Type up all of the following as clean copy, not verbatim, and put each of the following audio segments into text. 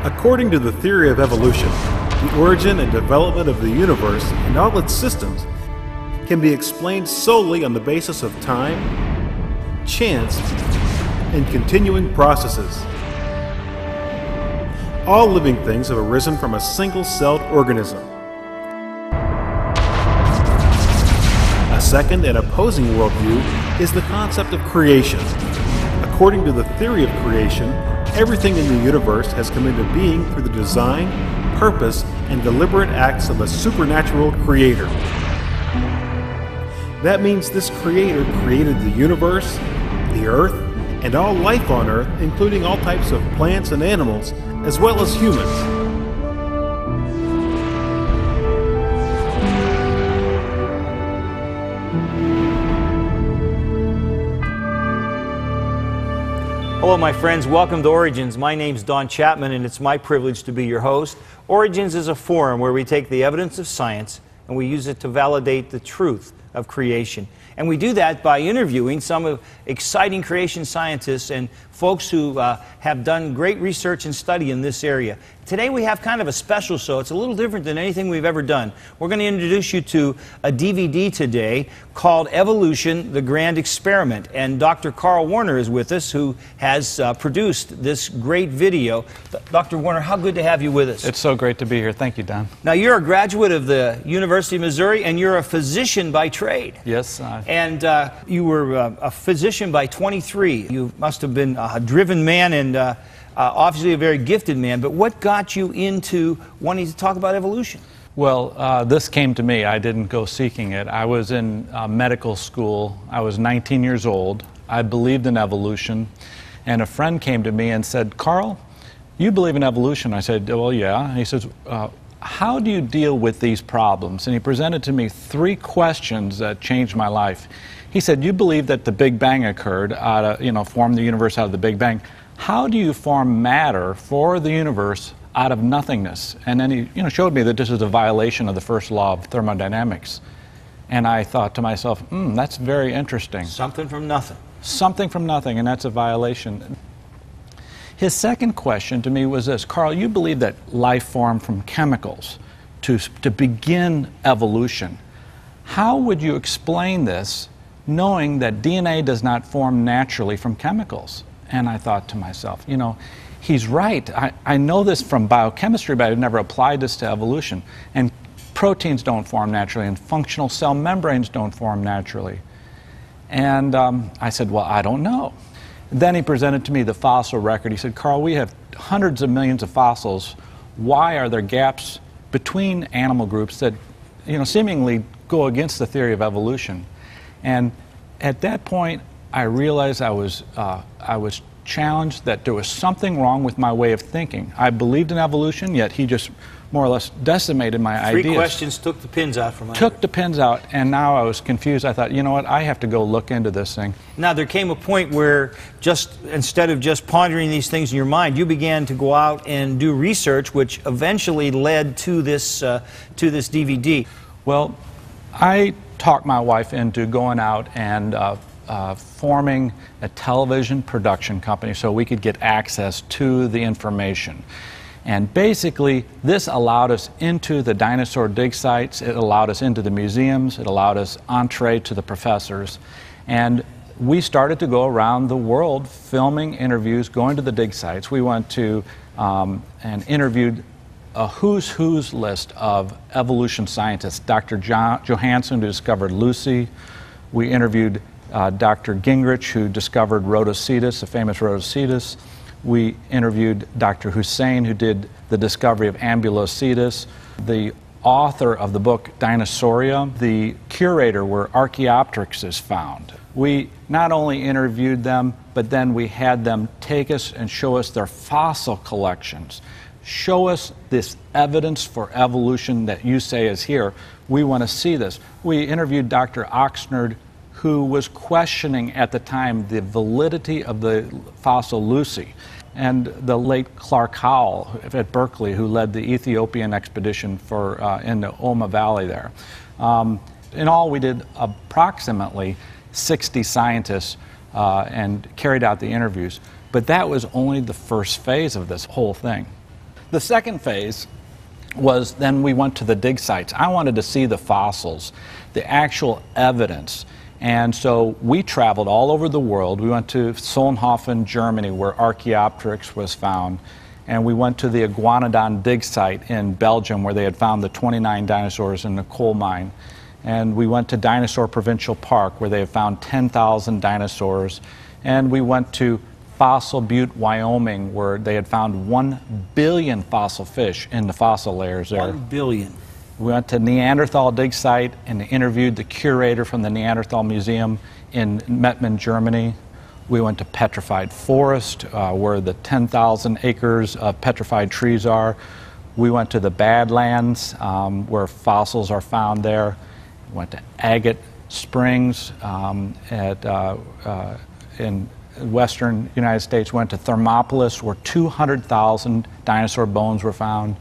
According to the theory of evolution, the origin and development of the universe and all its systems can be explained solely on the basis of time, chance, and continuing processes. All living things have arisen from a single-celled organism. A second and opposing worldview is the concept of creation. According to the theory of creation, everything in the universe has come into being through the design, purpose, and deliberate acts of a supernatural creator. That means this creator created the universe, the earth, and all life on earth, including all types of plants and animals, as well as humans. Hello my friends, welcome to Origins. My name's Don Chapman and it's my privilege to be your host. Origins is a forum where we take the evidence of science and we use it to validate the truth of creation. And we do that by interviewing some exciting creation scientists and folks who have done great research and study in this area. Today we have kind of a special show. It's a little different than anything we've ever done. We're going to introduce you to a DVD today called Evolution, the Grand Experiment. And Dr. Carl Warner is with us, who has produced this great video. Dr. Warner, how good to have you with us. It's so great to be here. Thank you, Don. Now, you're a graduate of the University of Missouri, and you're a physician by trade. Yes. And you were a physician by 23. You must have been a driven man and obviously a very gifted man. But what got you into wanting to talk about evolution? Well, this came to me. I didn't go seeking it. I was in medical school. I was 19 years old. I believed in evolution. And a friend came to me and said, Carl, you believe in evolution? I said, well, yeah. And he says, how do you deal with these problems? And he presented to me 3 questions that changed my life. He said, you believe that the Big Bang occurred, formed the universe out of the Big Bang. How do you form matter for the universe out of nothingness? And then he showed me that this is a violation of the first law of thermodynamics. And I thought to myself, that's very interesting. Something from nothing. Something from nothing, and that's a violation. His second question to me was this: Carl, you believe that life formed from chemicals to begin evolution. How would you explain this, knowing that DNA does not form naturally from chemicals? And I thought to myself, he's right. I know this from biochemistry, but I've never applied this to evolution. And proteins don't form naturally, and functional cell membranes don't form naturally. And I said, well, I don't know. Then he presented to me the fossil record. He said, Carl, we have hundreds of millions of fossils. Why are there gaps between animal groups that, seemingly go against the theory of evolution? And at that point, I realized I was challenged, that there was something wrong with my way of thinking. I believed in evolution, yet he just more or less decimated my ideas. 3 questions took the pins out from my Took the pins out, and now I was confused. I thought, you know what, I have to go look into this thing. Now, there came a point where instead of just pondering these things in your mind, you began to go out and do research, which eventually led to this DVD. Well, I talked my wife into going out and forming a television production company so we could get access to the information. And basically, this allowed us into the dinosaur dig sites, it allowed us into the museums, it allowed us entree to the professors. And we started to go around the world filming interviews, going to the dig sites. We went to and interviewed a who's who's list of evolution scientists. Dr. Johansen, who discovered Lucy. We interviewed Dr. Gingrich, who discovered Rhodocetus, the famous Rhodocetus. We interviewed Dr. Hussein, who did the discovery of Ambulocetus, the author of the book Dinosauria, the curator where Archaeopteryx is found. We not only interviewed them, but then we had them take us and show us their fossil collections. Show us this evidence for evolution that you say is here. We want to see this. We interviewed Dr. Oxnard, who was questioning at the time the validity of the fossil Lucy, and the late Clark Howell at Berkeley, who led the Ethiopian expedition in the Oma Valley there. In all, we did approximately 60 scientists and carried out the interviews. But that was only the first phase of this whole thing. The second phase was then we went to the dig sites. I wanted to see the fossils, the actual evidence. And so we traveled all over the world. We went to Solnhofen, Germany, where Archaeopteryx was found. And we went to the Iguanodon dig site in Belgium, where they had found the 29 dinosaurs in the coal mine. And we went to Dinosaur Provincial Park, where they had found 10,000 dinosaurs. And we went to Fossil Butte, Wyoming, where they had found 1 billion fossil fish in the fossil layers there. 1 billion. We went to Neanderthal dig site and interviewed the curator from the Neanderthal Museum in Mettmann, Germany. We went to Petrified Forest, where the 10,000 acres of petrified trees are. We went to the Badlands, where fossils are found there. We went to Agate Springs in western United States. Went to Thermopolis, where 200,000 dinosaur bones were found.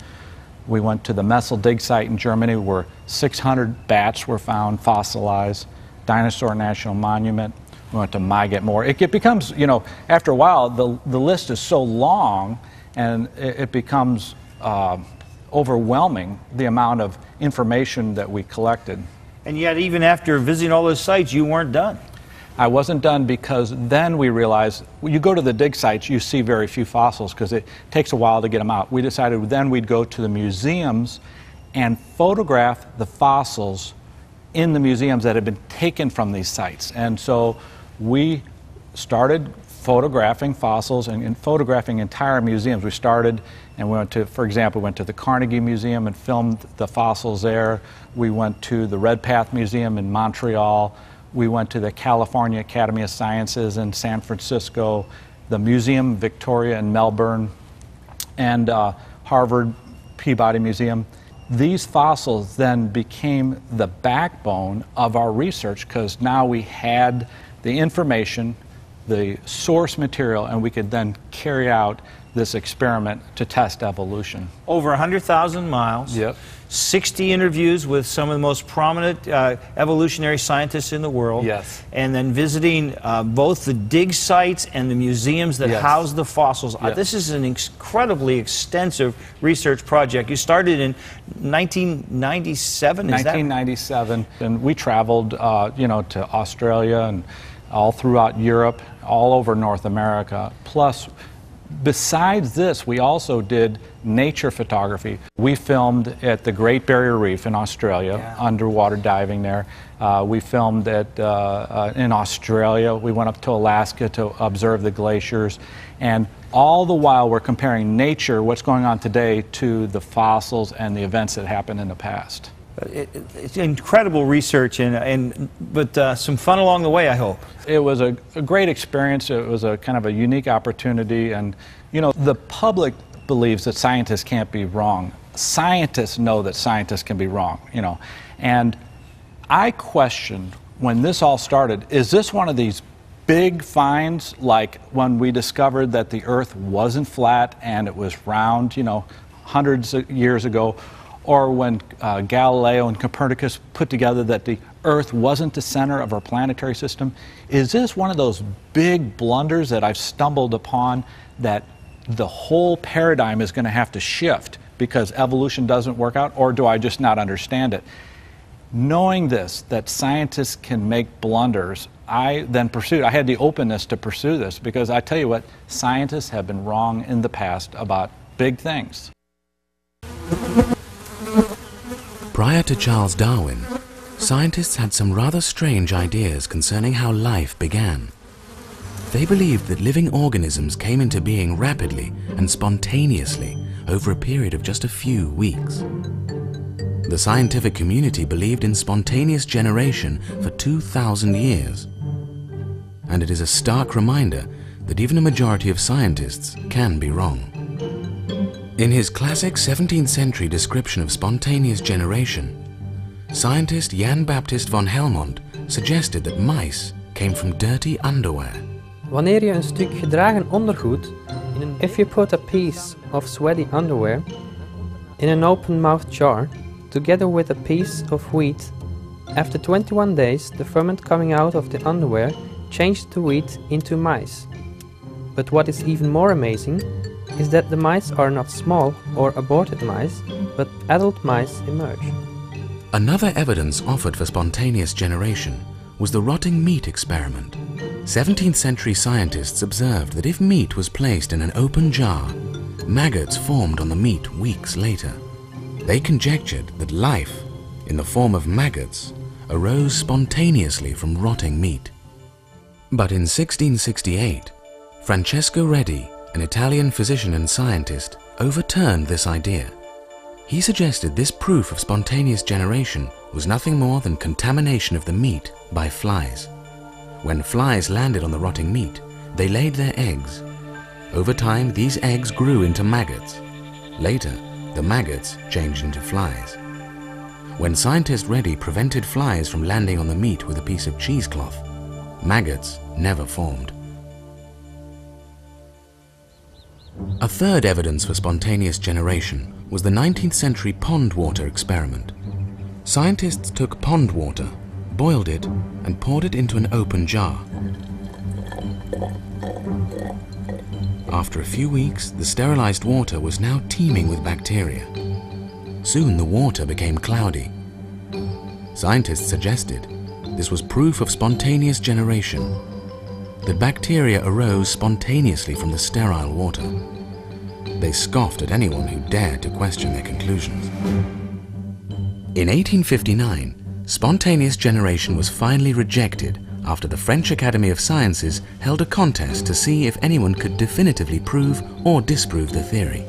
We went to the Messel dig site in Germany, where 600 bats were found fossilized. Dinosaur National Monument. We went to Myget Moor. It becomes, you know, after a while, the list is so long, and it becomes overwhelming, the amount of information that we collected. And yet, even after visiting all those sites, you weren't done. I wasn't done, because then we realized, when you go to the dig sites, you see very few fossils because it takes a while to get them out. We decided then we'd go to the museums and photograph the fossils in the museums that had been taken from these sites. And so we started photographing fossils and photographing entire museums. We started and we went to, for example, went to the Carnegie Museum and filmed the fossils there. We went to the Redpath Museum in Montreal. We went to the California Academy of Sciences in San Francisco, the Museum Victoria in Melbourne, and Harvard Peabody Museum. These fossils then became the backbone of our research, because now we had the information, the source material, and we could then carry out this experiment to test evolution. Over 100,000 miles. Yep. 60 interviews with some of the most prominent evolutionary scientists in the world. Yes. And then visiting both the dig sites and the museums that Yes. house the fossils. Yes. This is an incredibly extensive research project. You started in 1997, is 1997, and we traveled, you know, to Australia and all throughout Europe, all over North America. Plus, besides this, we also did nature photography. We filmed at the Great Barrier Reef in Australia, underwater diving there. We filmed in Australia. We went up to Alaska to observe the glaciers. And all the while we're comparing nature, what's going on today, to the fossils and the events that happened in the past. It's incredible research, but some fun along the way, I hope. It was a great experience. It was a kind of a unique opportunity, and you know, the public believes that scientists can't be wrong. Scientists know that scientists can be wrong, you know. And I questioned, when this all started, is this one of these big finds, like when we discovered that the Earth wasn't flat and it was round, you know, hundreds of years ago, or when Galileo and Copernicus put together that the Earth wasn't the center of our planetary system? Is this one of those big blunders that I've stumbled upon, that the whole paradigm is going to have to shift because evolution doesn't work out, or do I just not understand it? Knowing this, that scientists can make blunders, I then pursued, I had the openness to pursue this, because I tell you what, scientists have been wrong in the past about big things. Prior to Charles Darwin, scientists had some rather strange ideas concerning how life began. They believed that living organisms came into being rapidly and spontaneously over a period of just a few weeks. The scientific community believed in spontaneous generation for 2,000 years. And it is a stark reminder that even a majority of scientists can be wrong. In his classic 17th century description of spontaneous generation, scientist Jan Baptist von Helmont suggested that mice came from dirty underwear. Wanneer je een stuk gedragen ondergoed, if you put a piece of sweaty underwear in an open-mouthed jar, together with a piece of wheat, after 21 days the ferment coming out of the underwear changed the wheat into mice. But what is even more amazing, is that the mice are not small or aborted mice, but adult mice emerge. Another evidence offered for spontaneous generation was the rotting meat experiment. 17th century scientists observed that if meat was placed in an open jar, maggots formed on the meat weeks later. They conjectured that life, in the form of maggots, arose spontaneously from rotting meat. But in 1668, Francesco Redi, an Italian physician and scientist, overturned this idea. He suggested this proof of spontaneous generation was nothing more than contamination of the meat by flies. When flies landed on the rotting meat, they laid their eggs. Over time, these eggs grew into maggots. Later, the maggots changed into flies. When scientist Redi prevented flies from landing on the meat with a piece of cheesecloth, maggots never formed. A third evidence for spontaneous generation was the 19th century pond water experiment. Scientists took pond water, boiled it, and poured it into an open jar. After a few weeks, the sterilized water was now teeming with bacteria. Soon the water became cloudy. Scientists suggested this was proof of spontaneous generation, that bacteria arose spontaneously from the sterile water. They scoffed at anyone who dared to question their conclusions. In 1859, spontaneous generation was finally rejected after the French Academy of Sciences held a contest to see if anyone could definitively prove or disprove the theory.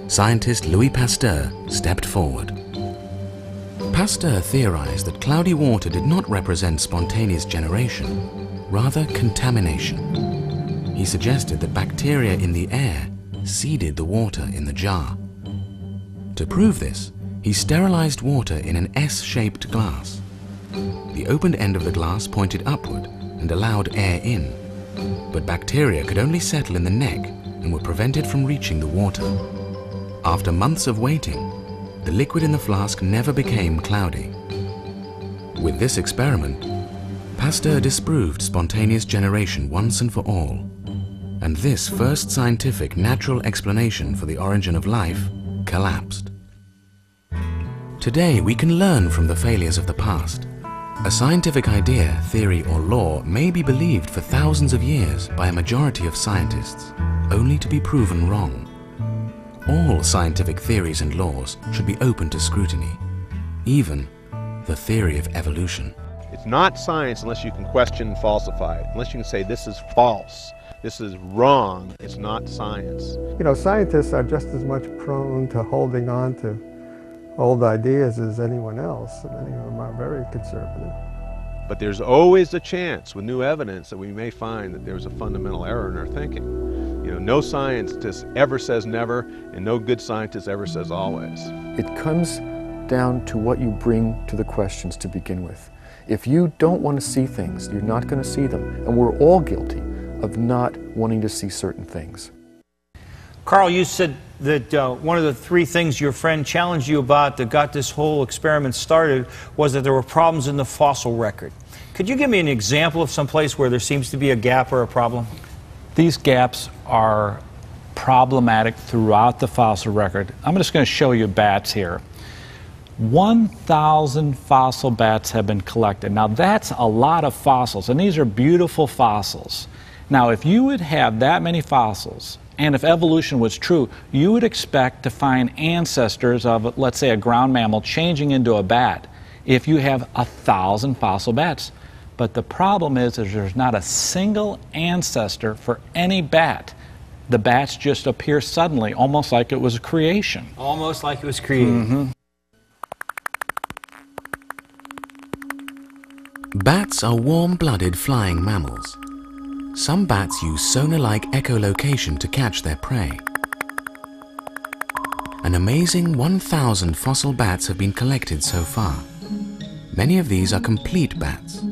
Scientist Louis Pasteur stepped forward. Pasteur theorized that cloudy water did not represent spontaneous generation, rather contamination. He suggested that bacteria in the air seeded the water in the jar. To prove this, he sterilized water in an S-shaped glass. The opened end of the glass pointed upward and allowed air in, but bacteria could only settle in the neck and were prevented from reaching the water. After months of waiting, the liquid in the flask never became cloudy. With this experiment, Pasteur disproved spontaneous generation once and for all, and this first scientific natural explanation for the origin of life collapsed. Today we can learn from the failures of the past. A scientific idea, theory, or law may be believed for thousands of years by a majority of scientists, only to be proven wrong. All scientific theories and laws should be open to scrutiny, even the theory of evolution. It's not science unless you can question and falsify it. Unless you can say this is false, this is wrong, it's not science. You know, scientists are just as much prone to holding on to old ideas as anyone else, and many of them are very conservative. But there's always a chance with new evidence that we may find that there's a fundamental error in our thinking. You know, no scientist ever says never, and no good scientist ever says always. It comes down to what you bring to the questions to begin with. If you don't want to see things, you're not going to see them, and we're all guilty of not wanting to see certain things. Carl, you said that one of the three things your friend challenged you about that got this whole experiment started was that there were problems in the fossil record. Could you give me an example of some place where there seems to be a gap or a problem? These gaps are problematic throughout the fossil record. I'm just going to show you bats here. 1,000 fossil bats have been collected. Now that's a lot of fossils, and these are beautiful fossils. Now if you would have that many fossils, and if evolution was true, you would expect to find ancestors of, let's say, a ground mammal changing into a bat if you have 1,000 fossil bats. But the problem is there's not a single ancestor for any bat. The bats just appear suddenly, almost like it was a creation. Almost like it was created. Mm-hmm. Bats are warm-blooded flying mammals. Some bats use sonar-like echolocation to catch their prey. An amazing 1,000 fossil bats have been collected so far. Many of these are complete bats.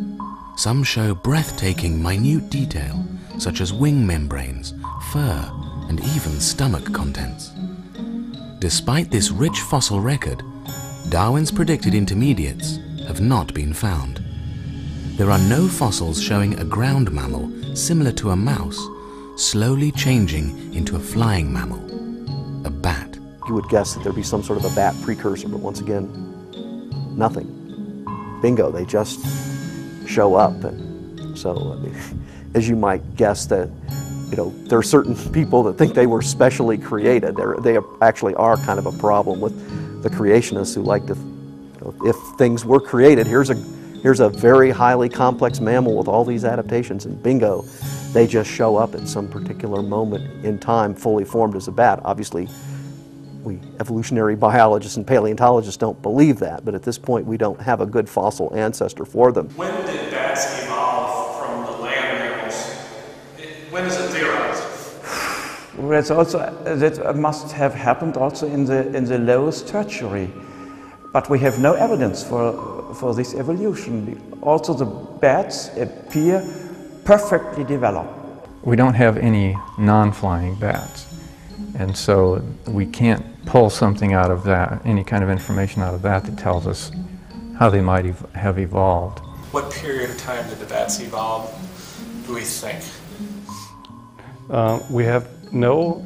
Some show breathtaking minute detail, such as wing membranes, fur, and even stomach contents. Despite this rich fossil record, Darwin's predicted intermediates have not been found. There are no fossils showing a ground mammal similar to a mouse, slowly changing into a flying mammal, a bat. You would guess that there'd be some sort of a bat precursor, but once again, nothing. Bingo, they just show up. And so, I mean, as you might guess, that there are certain people that think they were specially created. They actually are kind of a problem with the creationists who like to, if things were created, here's a very highly complex mammal with all these adaptations, and bingo, they just show up at some particular moment in time fully formed as a bat. Obviously, we evolutionary biologists and paleontologists don't believe that, but at this point we don't have a good fossil ancestor for them. When did bats evolve from the land mammals? When is it theorized? That's also, that must have happened also in the lowest tertiary, but we have no evidence for this evolution. Also, the bats appear perfectly developed. We don't have any non-flying bats, and so we can't pull something out of that, any kind of information out of that that tells us how they might have evolved. What period of time did the bats evolve, do we think? We have no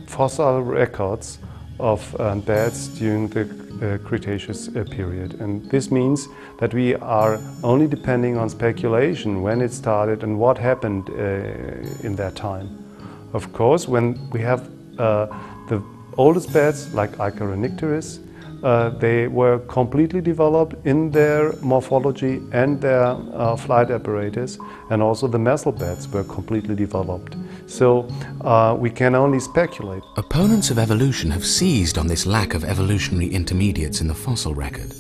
fossil records of bats during the Cretaceous period, and this means that we are only depending on speculation when it started and what happened in that time. Of course, when we have the oldest bats like Icaronicterus, they were completely developed in their morphology and their flight apparatus, and also the messel bats were completely developed. So we can only speculate. Opponents of evolution have seized on this lack of evolutionary intermediates in the fossil record.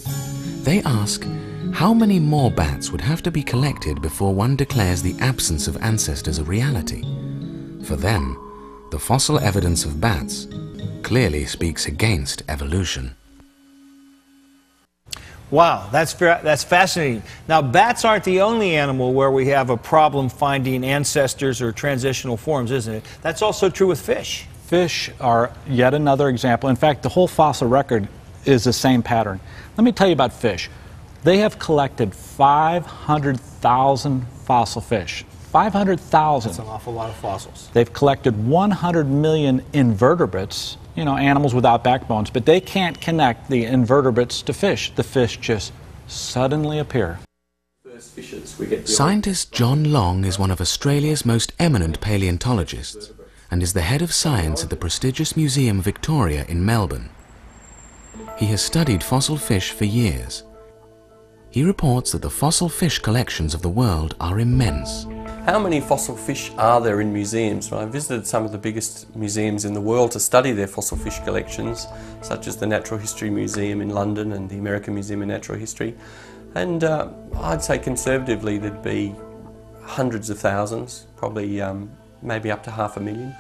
They ask, how many more bats would have to be collected before one declares the absence of ancestors a reality? For them, the fossil evidence of bats clearly speaks against evolution. Wow, that's fascinating. Now, bats aren't the only animal where we have a problem finding ancestors or transitional forms, isn't it? That's also true with fish. Fish are yet another example. In fact, the whole fossil record is the same pattern. Let me tell you about fish. They have collected 500,000 fossil fish. 500,000. That's an awful lot of fossils. They've collected 100 million invertebrates, animals without backbones, but they can't connect the invertebrates to fish. The fish just suddenly appear. Scientist John Long is one of Australia's most eminent paleontologists and is the head of science at the prestigious Museum Victoria in Melbourne. He has studied fossil fish for years. He reports that the fossil fish collections of the world are immense. How many fossil fish are there in museums? Well, I visited some of the biggest museums in the world to study their fossil fish collections, such as the Natural History Museum in London and the American Museum of Natural History. And I'd say conservatively there'd be hundreds of thousands, probably maybe up to 500,000.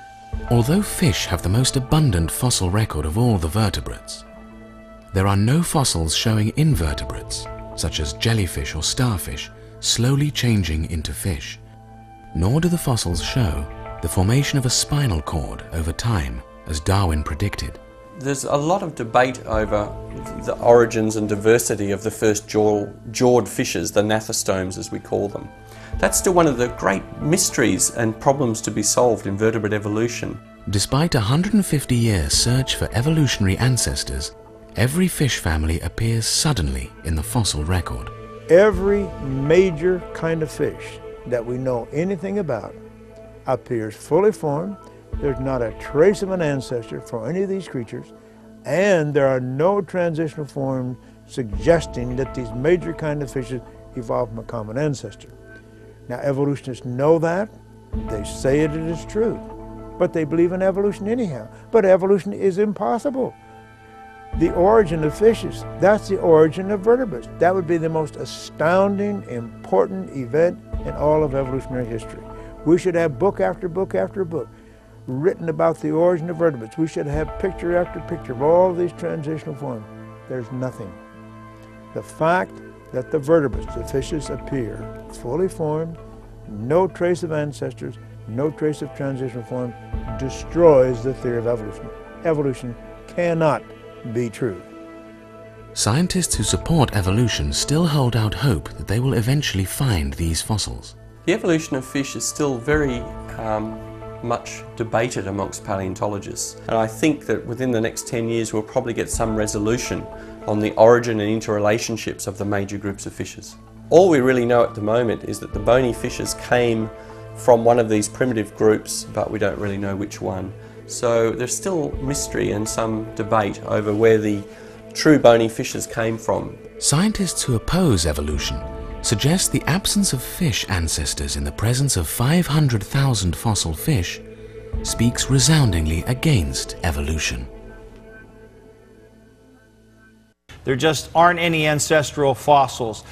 Although fish have the most abundant fossil record of all the vertebrates, there are no fossils showing invertebrates, such as jellyfish or starfish, slowly changing into fish. Nor do the fossils show the formation of a spinal cord over time, as Darwin predicted. There's a lot of debate over the origins and diversity of the first jawed fishes, the gnathostomes as we call them. That's still one of the great mysteries and problems to be solved in vertebrate evolution. Despite a 150-year search for evolutionary ancestors, every fish family appears suddenly in the fossil record. Every major kind of fish that we know anything about appears fully formed. There's not a trace of an ancestor for any of these creatures, and there are no transitional forms suggesting that these major kind of fishes evolved from a common ancestor. Now, evolutionists know that. They say it is true, but they believe in evolution anyhow. But evolution is impossible. The origin of fishes, that's the origin of vertebrates. That would be the most astounding, important event in all of evolutionary history. We should have book after book after book written about the origin of vertebrates. We should have picture after picture of all of these transitional forms. There's nothing. The fact that the vertebrates, the fishes, appear fully formed, no trace of ancestors, no trace of transitional form, destroys the theory of evolution. Evolution cannot be true. Scientists who support evolution still hold out hope that they will eventually find these fossils. The evolution of fish is still very much debated amongst paleontologists. And I think that within the next 10 years we'll probably get some resolution on the origin and interrelationships of the major groups of fishes. All we really know at the moment is that the bony fishes came from one of these primitive groups, but we don't really know which one. So there's still mystery and some debate over where the true bony fishes came from. Scientists who oppose evolution suggest the absence of fish ancestors in the presence of 500,000 fossil fish speaks resoundingly against evolution. There just aren't any ancestral fossils.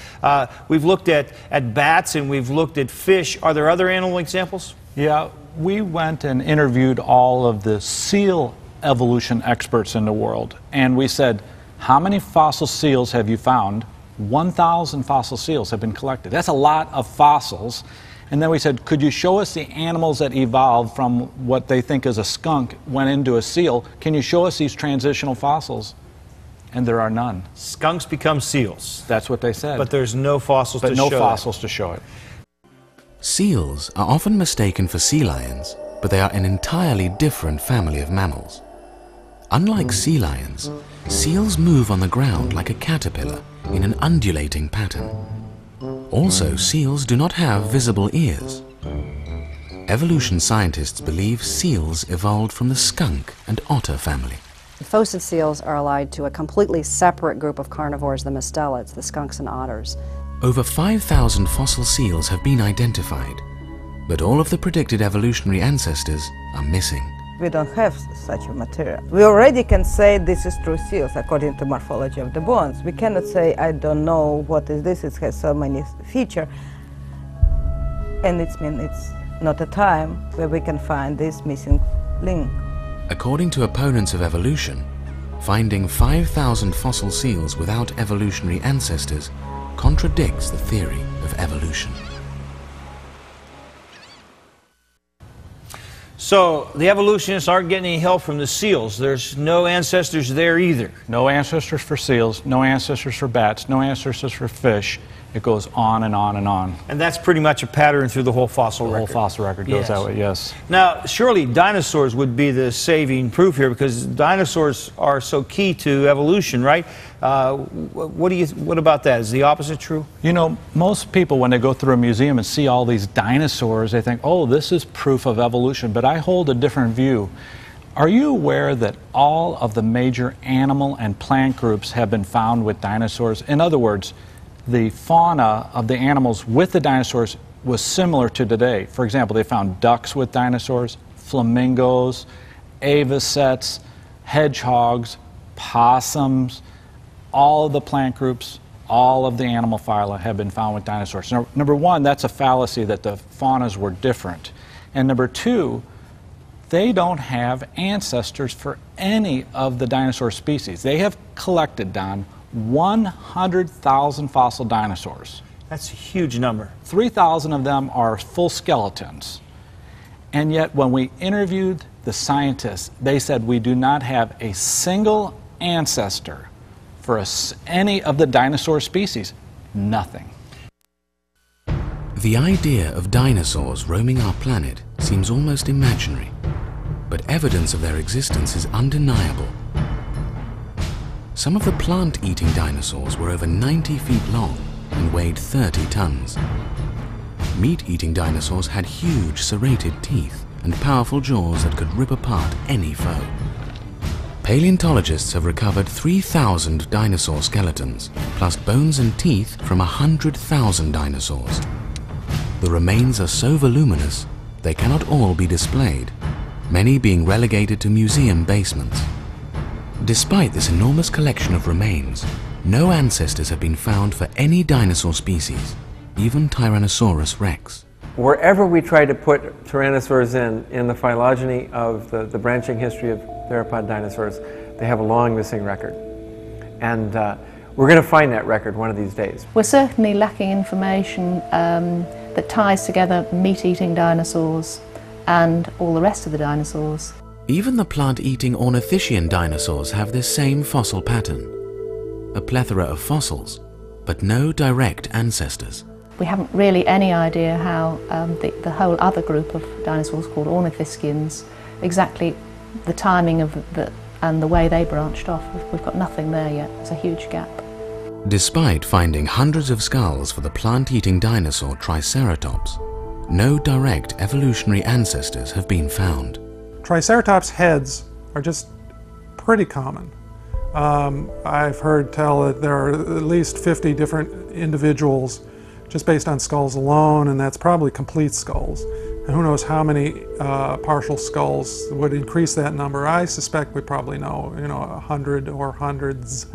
We've looked at bats and we've looked at fish. Are there other animal examples? Yeah, we went and interviewed all of the seal evolution experts in the world, and we said, how many fossil seals have you found? 1,000 fossil seals have been collected. That's a lot of fossils. And then we said, could you show us the animals that evolved from what they think is a skunk went into a seal? Can you show us these transitional fossils? And there are none. Skunks become seals. That's what they said. But there's no fossils to show it. But no fossils to show it. Seals are often mistaken for sea lions, but they are an entirely different family of mammals. Unlike sea lions, seals move on the ground like a caterpillar in an undulating pattern. Also, seals do not have visible ears. Evolution scientists believe seals evolved from the skunk and otter family. Phosid seals are allied to a completely separate group of carnivores, the mustelids, the skunks and otters. Over 5,000 fossil seals have been identified, but all of the predicted evolutionary ancestors are missing. We don't have such a material. We already can say this is true seals according to morphology of the bones. We cannot say, I don't know what is this, it has so many features. And it's not a time where we can find this missing link. According to opponents of evolution, finding 5,000 fossil seals without evolutionary ancestors contradicts the theory of evolution. So the evolutionists aren't getting any help from the seals. There's no ancestors there either. No ancestors for seals, no ancestors for bats, no ancestors for fish. It goes on and on and on. And that's pretty much a pattern through the whole fossil record. The whole fossil record goes that way, yes. Now, surely dinosaurs would be the saving proof here, because dinosaurs are so key to evolution, right? What about that? Is the opposite true? You know, most people, when they go through a museum and see all these dinosaurs, they think, oh, this is proof of evolution. But I hold a different view. Are you aware that all of the major animal and plant groups have been found with dinosaurs? In other words, the fauna of the animals with the dinosaurs was similar to today. For example, they found ducks with dinosaurs, flamingos, avocets, hedgehogs, possums. All of the plant groups, all of the animal phyla have been found with dinosaurs. Now, number one, that's a fallacy that the faunas were different. And number two, they don't have ancestors for any of the dinosaur species. They have collected, Don, 100,000 fossil dinosaurs. That's a huge number. 3,000 of them are full skeletons. And yet when we interviewed the scientists, they said we do not have a single ancestor for any of the dinosaur species. Nothing. The idea of dinosaurs roaming our planet seems almost imaginary, but evidence of their existence is undeniable. Some of the plant-eating dinosaurs were over 90 feet long and weighed 30 tons. Meat-eating dinosaurs had huge serrated teeth and powerful jaws that could rip apart any foe. Paleontologists have recovered 3,000 dinosaur skeletons, plus bones and teeth from 100,000 dinosaurs. The remains are so voluminous, they cannot all be displayed, many being relegated to museum basements. Despite this enormous collection of remains, no ancestors have been found for any dinosaur species, even Tyrannosaurus rex. Wherever we try to put tyrannosaurs in the phylogeny of the branching history of theropod dinosaurs, they have a long missing record. And we're going to find that record one of these days. We're certainly lacking information that ties together meat-eating dinosaurs and all the rest of the dinosaurs. Even the plant-eating ornithischian dinosaurs have this same fossil pattern. A plethora of fossils, but no direct ancestors. we haven't really any idea how the whole other group of dinosaurs called ornithischians, exactly the timing of and the way they branched off. We've got nothing there yet. There's a huge gap. Despite finding hundreds of skulls for the plant-eating dinosaur Triceratops, no direct evolutionary ancestors have been found. Triceratops heads are just pretty common. I've heard tell that there are at least 50 different individuals just based on skulls alone, and that's probably complete skulls. And who knows how many partial skulls would increase that number. I suspect we probably know, 100 or hundreds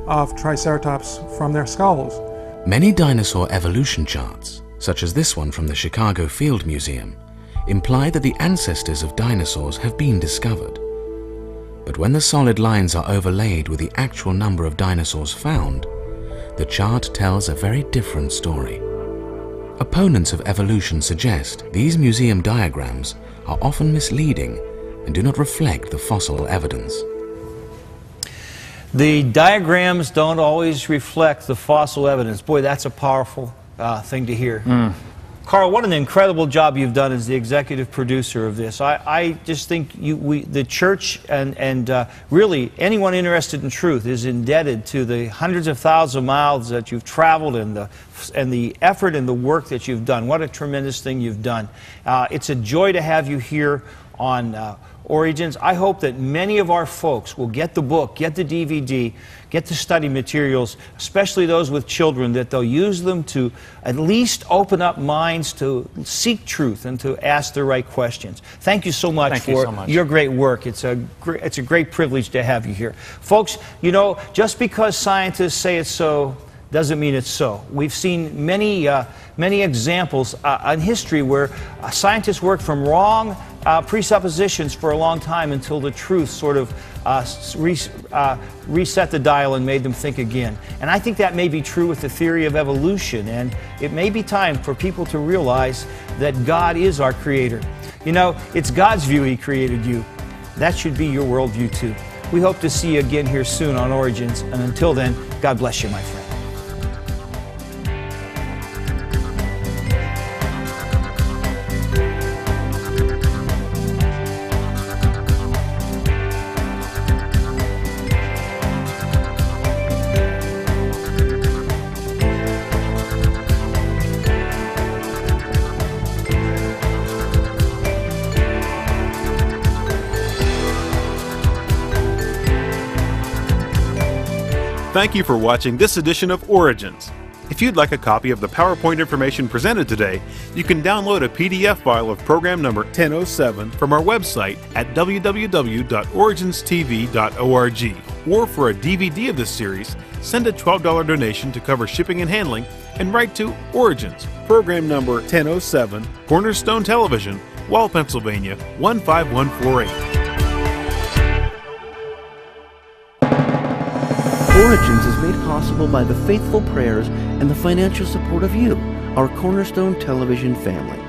of Triceratops from their skulls. Many dinosaur evolution charts, such as this one from the Chicago Field Museum, imply that the ancestors of dinosaurs have been discovered. But when the solid lines are overlaid with the actual number of dinosaurs found, the chart tells a very different story. Opponents of evolution suggest these museum diagrams are often misleading and do not reflect the fossil evidence. The diagrams don't always reflect the fossil evidence. Boy, that's a powerful thing to hear. Carl, what an incredible job you've done as the executive producer of this. I just think the church and really anyone interested in truth is indebted to the hundreds of thousands of miles that you've traveled and the effort and the work that you've done. What a tremendous thing you've done. It's a joy to have you here on Origins. I hope that many of our folks will get the book, get the DVD, get the study materials, especially those with children, that they'll use them to at least open up minds to seek truth and to ask the right questions. Thank you so much for your great work. It's a great privilege to have you here. Folks, just because scientists say it's so doesn't mean it's so. We've seen many examples in history where scientists worked from wrong presuppositions for a long time until the truth sort of reset the dial and made them think again. And I think that may be true with the theory of evolution, and it may be time for people to realize that God is our creator. It's God's view He created you. That should be your worldview too. We hope to see you again here soon on Origins, and until then, God bless you, my friend. Thank you for watching this edition of Origins. If you'd like a copy of the PowerPoint information presented today, you can download a PDF file of program number 1007 from our website at www.originstv.org. Or for a DVD of this series, send a $12 donation to cover shipping and handling and write to Origins, program number 1007, Cornerstone Television, Wall, Pennsylvania 15148. Origins is made possible by the faithful prayers and the financial support of you, our Cornerstone Television family.